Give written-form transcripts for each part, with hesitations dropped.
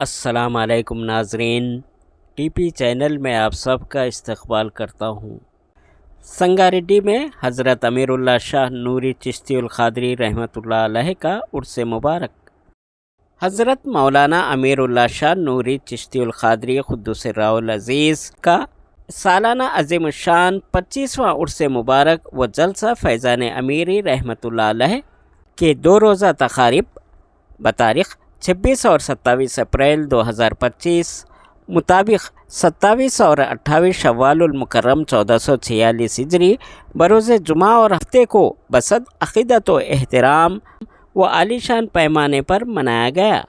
السلام علیکم ناظرین، ٹی پی چینل میں آپ سب کا استقبال کرتا ہوں۔ سنگاریڈی میں حضرت امیر اللہ شاہ نوری چشتی القادری رحمۃ اللہ علیہ کا عرس مبارک۔ حضرت مولانا امیر اللہ شاہ نوری چشتی القادری قدس سرہ العزیز کا سالانہ عظیم الشان 25واں عرس مبارک و جلسہ فیضان امیری رحمۃ اللہ علیہ کے 2 روزہ تقاریب بتاریخ 26 اور 27 اپریل 2025 مطابق 27 اور 28 شوال المکرم 1446 ہجری بروز جمعہ اور ہفتے کو بصد عقیدت و احترام و عالیشان پیمانے پر منایا گیا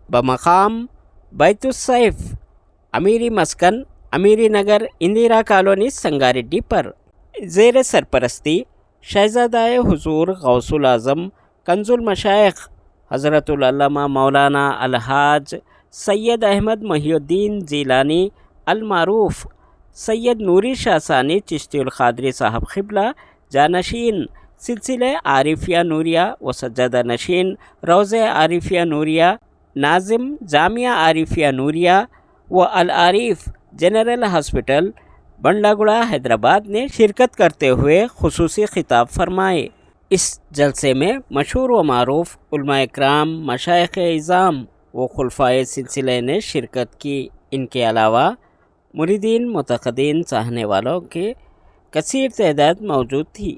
بمقام بیت السیف امیری مسکن امیری نگر اندرا کالونی سنگاریڈی پر زیر سرپرستی شہزادہ حضور غوث العظم کنز المشائخ حضرت العلامہ مولانا الحاج سید احمد محی الدین جیلانی المعروف سید نوری شاہ ثانی چشتی القادری صاحب قبلہ جانشین سلسلہ عارفیہ نوریہ و سجادہ نشین روضہ عارفیہ نوریہ ناظم جامعہ عارفیہ نوریہ و العارف جنرل ہاسپٹل بنڈاگڑا حیدرآباد نے شرکت کرتے ہوئے خصوصی خطاب فرمائے۔ اس جلسے میں مشہور و معروف علماء اکرام، مشائخ اعظام و خلفائے سلسلے نے شرکت کی۔ ان کے علاوہ مریدین متقدین چاہنے والوں کی کثیر تعداد موجود تھی۔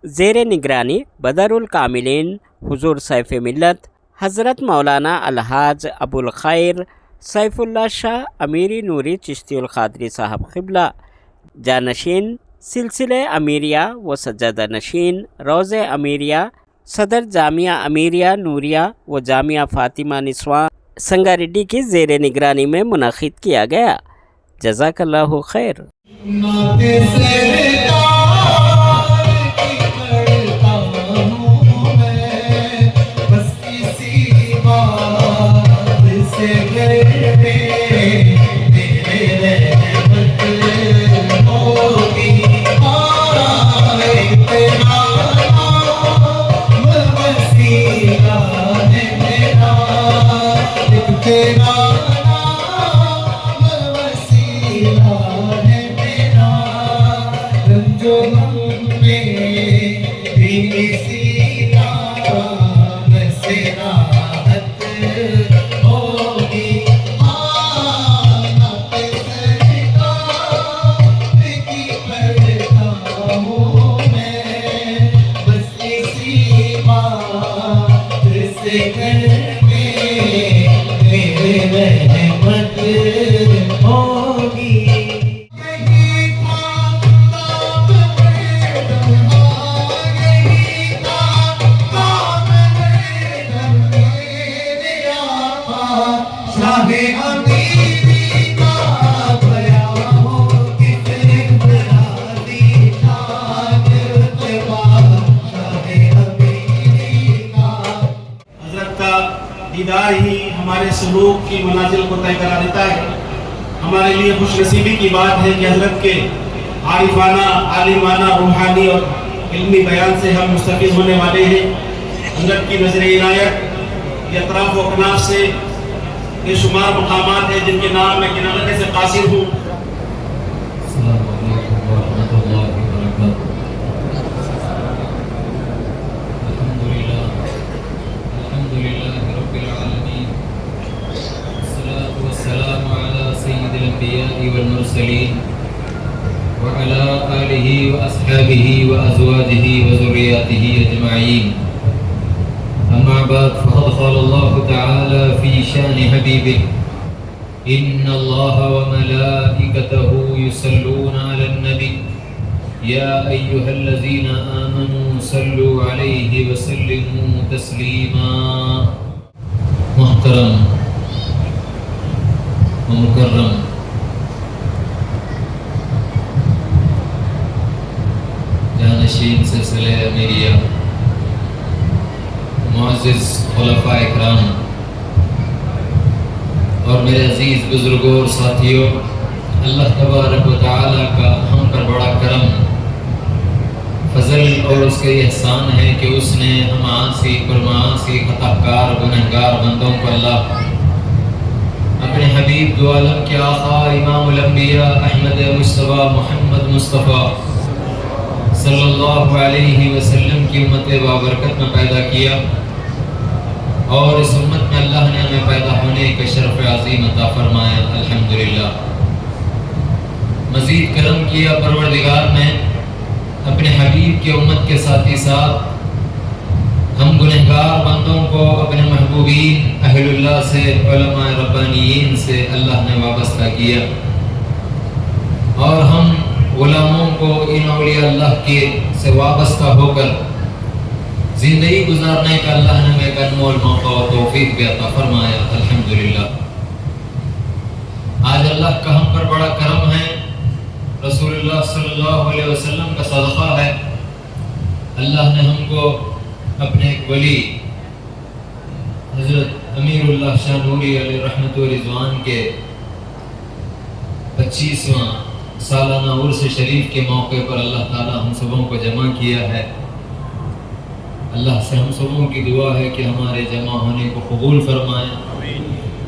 زیر نگرانی بدر الکاملین حضور سیف ملت حضرت مولانا الحاج ابو الخیر سیف اللہ شاہ امیری نوری چشتی القادری صاحب قبلہ جانشین سلسلہ امیریہ و سجادہ نشین روضہ امیریہ صدر جامعہ امیریہ نوریہ و جامعہ فاطمہ نسواں سنگاریڈی کی زیر نگرانی میں منعقد کیا گیا۔ جزاک اللہ خیر۔ دیدار ہی ہمارے سلوک کی منازل کو طے کرا دیتا ہے۔ ہمارے لیے خوش نصیبی کی بات ہے کہ حضرت کے عارفانہ، عالمانہ، روحانی اور علمی بیان سے ہم مستفید ہونے والے ہیں۔ حضرت کی نظر عنایت یہ اطراف و اکناف سے یہ شمار مقامات ہیں جن کے نام میں کنارے سے قاصر ہوں۔ السلام علیکم ورحمۃ اللہ وبرکاتہ۔ الأنبياء والمرسلين وعلى آله وأصحابه وأزواجه وذرياته أجمعين، أما بعد فقد قال الله تعالى في شأن حبيبه إن الله وملائكته يصلون على النبي يا أيها الذين آمنوا صلوا عليه وسلموا تسليما۔ محترم و مکرم جانشین سلسلہ امیریہ، معزز خلفاء اکرام اور میرے عزیز بزرگوں اور ساتھیوں، اللہ تبارک و تعالی کا ہم پر بڑا کرم فضل اور اس کے احسان ہے کہ اس نے ہم عاصی پرمعاصی خطاکار گنہگار بندوں کو اللہ اپنے دو عالم کے آقا امام الانبیاء احمد مصطفیٰ محمد مصطفیٰ صلی اللہ علیہ وسلم کی امت بابرکت میں پیدا کیا، اور اس امت میں اللہ نے ہمیں پیدا ہونے کا شرف عظیم عطا فرمایا، الحمدللہ۔ مزید کرم کیا پروردگار نے اپنے حبیب کی امت کے ساتھ ہی ساتھ ہم گنہگار بندوں کو اپنے محبوبین اہل اللہ سے، علماء ربانیین سے اللہ نے وابستہ کیا، اور ہم غلاموں کو ان اولیاء اللہ کے سے وابستہ ہو کر زندگی گزارنے کا اللہ نے ہمیں ایک انمول موقع و توفیق بھی عطا فرمایا، الحمدللہ۔ آج اللہ کا ہم پر بڑا کرم ہے، رسول اللہ صلی اللہ علیہ وسلم کا صدقہ ہے، اللہ نے ہم کو اپنے ایک ولی حضرت امیر اللہ شاہ نوری علیہ رحمت و رضوان کے 25واں سالانہ عرس شریف کے موقع پر اللہ تعالی ہم سبوں کو جمع کیا ہے۔ اللہ سے ہم سبوں کی دعا ہے کہ ہمارے جمع ہونے کو قبول فرمائے،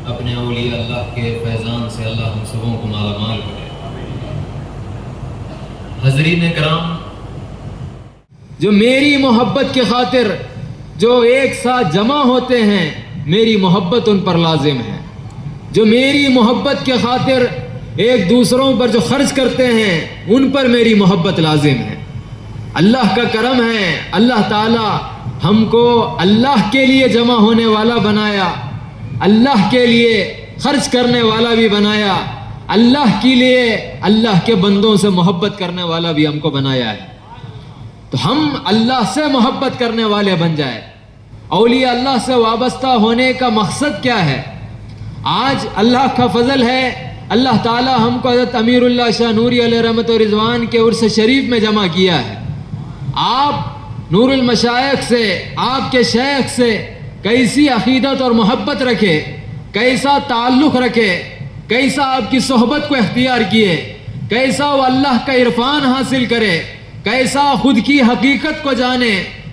اپنے اولیاء اللہ کے فیضان سے اللہ ہم سبوں کو مالا مال کرے۔ حضرین کرام، جو میری محبت کی خاطر جو ایک ساتھ جمع ہوتے ہیں، میری محبت ان پر لازم ہے۔ جو میری محبت کی خاطر ایک دوسروں پر جو خرچ کرتے ہیں، ان پر میری محبت لازم ہے۔ اللہ کا کرم ہے، اللہ تعالی ہم کو اللہ کے لیے جمع ہونے والا بنایا، اللہ کے لیے خرچ کرنے والا بھی بنایا، اللہ کے لیے اللہ کے بندوں سے محبت کرنے والا بھی ہم کو بنایا ہے۔ تو ہم اللہ سے محبت کرنے والے بن جائے۔ اولیاء اللہ سے وابستہ ہونے کا مقصد کیا ہے؟ آج اللہ کا فضل ہے، اللہ تعالی ہم کو حضرت امیر اللہ شاہ نوری علیہ رحمت و رضوان کے عرس شریف میں جمع کیا ہے۔ آپ نور المشائخ سے، آپ کے شیخ سے کیسی عقیدت اور محبت رکھے، کیسا تعلق رکھے، کیسا آپ کی صحبت کو اختیار کیے، کیسا وہ اللہ کا عرفان حاصل کرے، کیسا خود کی حقیقت کو جانے،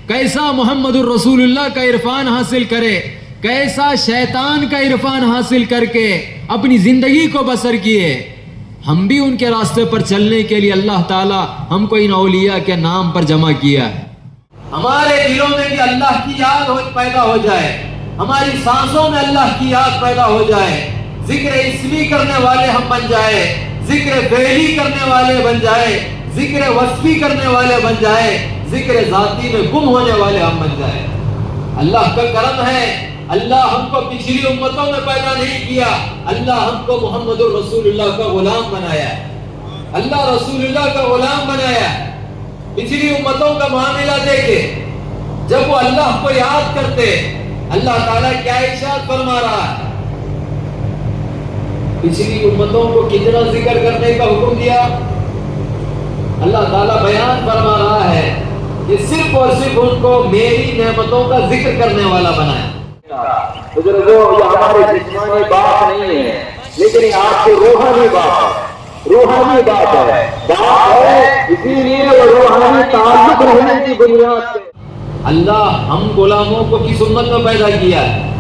کیسا محمد الرسول اللہ کا عرفان حاصل کرے، کیسا شیطان کا عرفان حاصل کر کے اپنی زندگی کو بسر کیے۔ ہم بھی ان کے راستے پر چلنے کے لیے اللہ تعالی ہم کو ان اولیاء کے نام پر جمع کیا ہے۔ ہمارے دلوں میں بھی اللہ کی یاد پیدا ہو جائے، ہماری سانسوں میں اللہ کی یاد پیدا ہو جائے، ذکر اسمی کرنے والے ہم بن جائے، ذکر فعلی کرنے والے بن جائے، ذکر وصفی کرنے والے بن جائے، ذکر ذاتی میں گم ہونے والے ہم بن جائے۔ اللہ کا کرم ہے، اللہ ہم کو پچھلی امتوں میں پیدا نہیں کیا، اللہ ہم کو محمد الرسول اللہ کا غلام بنایا ہے، اللہ رسول اللہ کا غلام بنایا ہے۔ پچھلی امتوں کا معاملہ دیکھے، جب وہ اللہ کو یاد کرتے، اللہ تعالیٰ کیا ارشاد فرما رہا ہے؟ پچھلی امتوں کو کتنا ذکر کرنے کا حکم دیا؟ اللہ تعالیٰ بیان فرما رہا ہے کہ صرف اور صرف ان کو میری نعمتوں کا ذکر کرنے والا بنایا۔ بزرگوں، یہ ہمارے جسمانی بات نہیں ہے، لیکن یہ آپ کی روحانی بات ہے، روحانی بات ہے، اسی لیے وہ روحانی تعلق رہنے کی بنیاد پہ اللہ ہم غلاموں کو کس امت میں پیدا کیا ہے؟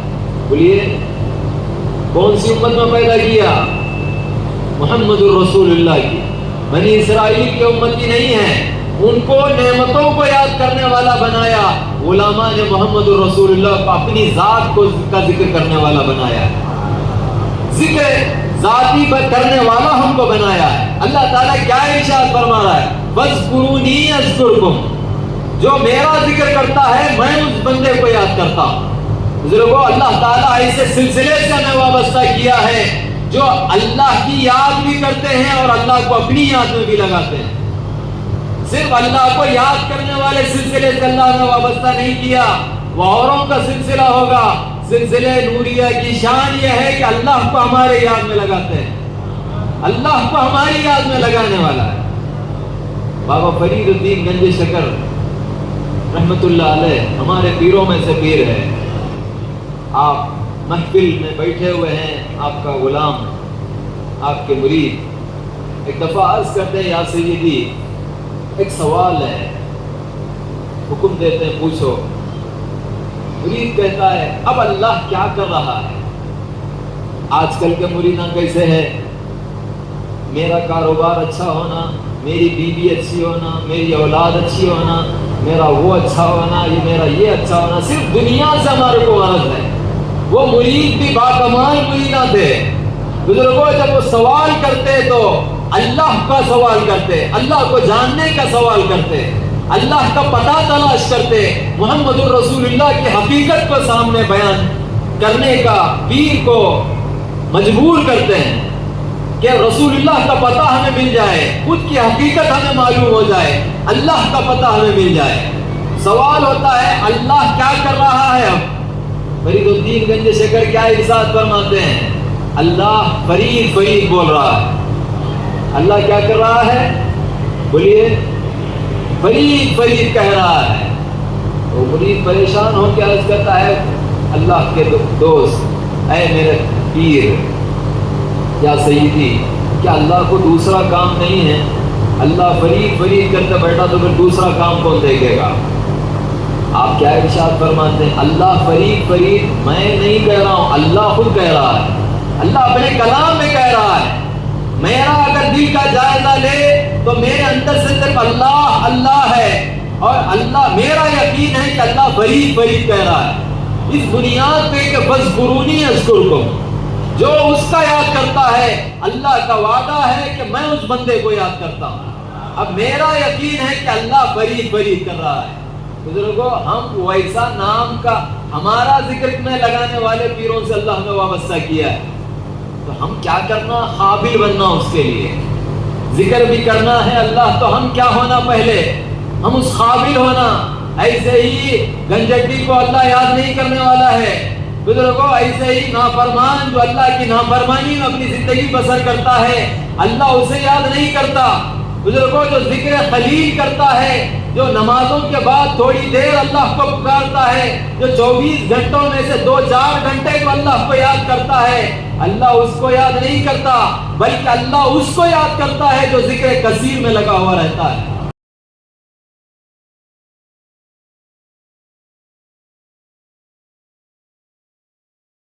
بولیے، کون سی امت میں پیدا کیا؟ محمد الرسول اللہ کی۔ بنی اسرائیل کی امتی نہیں ہے، ان کو نعمتوں کو یاد کرنے والا بنایا، علماء نے محمد الرسول اللہ کو اپنی ذات کو کا ذکر کرنے والا بنایا، ذکر ذاتی پر کرنے والا ہم کو بنایا ہے۔ اللہ تعالیٰ کیا ارشاد فرما رہا ہے؟ فَاذْكُرُونِي أَذْكُرْكُمْ، جو میرا ذکر کرتا ہے میں اس بندے کو یاد کرتا ہوں۔ بزرگوں، اللہ تعالیٰ ایسے سلسلے سے ہمیں وابستہ کیا ہے جو اللہ کی یاد بھی کرتے ہیں اور اللہ کو اپنی یاد میں بھی لگاتے ہیں۔ صرف اللہ کو یاد کرنے والے سلسلے سے اللہ نے وابستہ نہیں کیا، وہ اوروں کا سلسلہ ہوگا۔ سلسلے نوریہ کی شان یہ ہے کہ اللہ کو ہمارے یاد میں لگاتے ہیں، اللہ کو ہماری یاد میں لگانے والا ہے۔ بابا فرید الدین گنج شکر رحمت اللہ علیہ ہمارے پیروں میں سے پیر ہے۔ آپ محفل میں بیٹھے ہوئے ہیں، آپ کا غلام، آپ کے مرید ایک دفعہ عرض کرتے ہیں، یا سیدی ایک سوال ہے، حکم دیتے ہیں پوچھو۔ مرید کہتا ہے اب اللہ کیا کر رہا ہے؟ آج کل کے مریداں کیسے ہے؟ میرا کاروبار اچھا ہونا، میری بیوی اچھی ہونا، میری اولاد اچھی ہونا، میرا وہ اچھا ہونا، یہ میرا یہ اچھا ہونا، صرف دنیا سے ہمارے کو غرض ہے۔ وہ مرید بھی باکمال مریداں تھے۔ بزرگوں جب وہ سوال کرتے تو اللہ کا سوال کرتے، اللہ کو جاننے کا سوال کرتے، اللہ کا پتہ تلاش کرتے، محمد الرسول اللہ کی حقیقت کو سامنے بیان کرنے کا پیر کو مجبور کرتے ہیں کہ رسول اللہ کا پتہ ہمیں مل جائے، خود کی حقیقت ہمیں معلوم ہو جائے، اللہ کا پتہ ہمیں مل جائے۔ سوال ہوتا ہے اللہ کیا کر رہا ہے؟ اب فرید الدین گنج شکر کیا ارشاد فرماتے ہیں؟ اللہ فرید فرید بول رہا ہے۔ اللہ کیا کر رہا ہے؟ بولیے، فرید فرید کہہ رہا ہے۔ وہ مرید پریشان ہو کے عرض کرتا ہے اللہ کے دوست، اے میرے پیر یا سیدی، کیا اللہ کو دوسرا کام نہیں ہے؟ اللہ فرید فرید کرتے بیٹھا تو پھر دوسرا کام کون دیکھے گا؟ آپ کیا ارشاد فرماتے ہیں؟ اللہ فرید فرید میں نہیں کہہ رہا ہوں، اللہ خود کہہ رہا ہے۔ اللہ اپنے کلام میں کہہ رہا ہے۔ میرا اگر دل کا جائزہ لے تو میرے اندر سے صرف اللہ اللہ ہے، اور اللہ میرا یقین ہے کہ اللہ فرید فرید کہہ رہا ہے۔ اس بنیاد پہ کہ فاذکرونی اذکرکم، جو اس کا یاد کرتا ہے اللہ کا وعدہ ہے کہ میں اس بندے کو یاد کرتا ہوں۔ اب میرا یقین ہے کہ اللہ فرید فرید کر رہا ہے۔ بزرگوں ہم ویسا نام کا ہمارا ذکر میں لگانے والے پیروں سے اللہ نے وابستہ کیا ہے، تو ہم کیا کرنا؟ قابل بننا اس کے لیے۔ ذکر بھی کرنا ہے اللہ تو ہم کیا ہونا؟ پہلے ہم اس قابل ہونا۔ ایسے ہی گنجٹی کو اللہ یاد نہیں کرنے والا ہے۔ بزرگوں ایسے ہی نافرمان جو اللہ کی نافرمانی میں اپنی زندگی بسر کرتا ہے، اللہ اسے یاد نہیں کرتا۔ بزرگوں جو ذکر خلیل کرتا ہے، جو نمازوں کے بعد تھوڑی دیر اللہ کو پکارتا ہے، جو 24 گھنٹوں میں سے 2-4 گھنٹے کو اللہ کو یاد کرتا ہے، اللہ اس کو یاد نہیں کرتا، بلکہ اللہ اس کو یاد کرتا ہے جو ذکر کثیر میں لگا ہوا رہتا ہے۔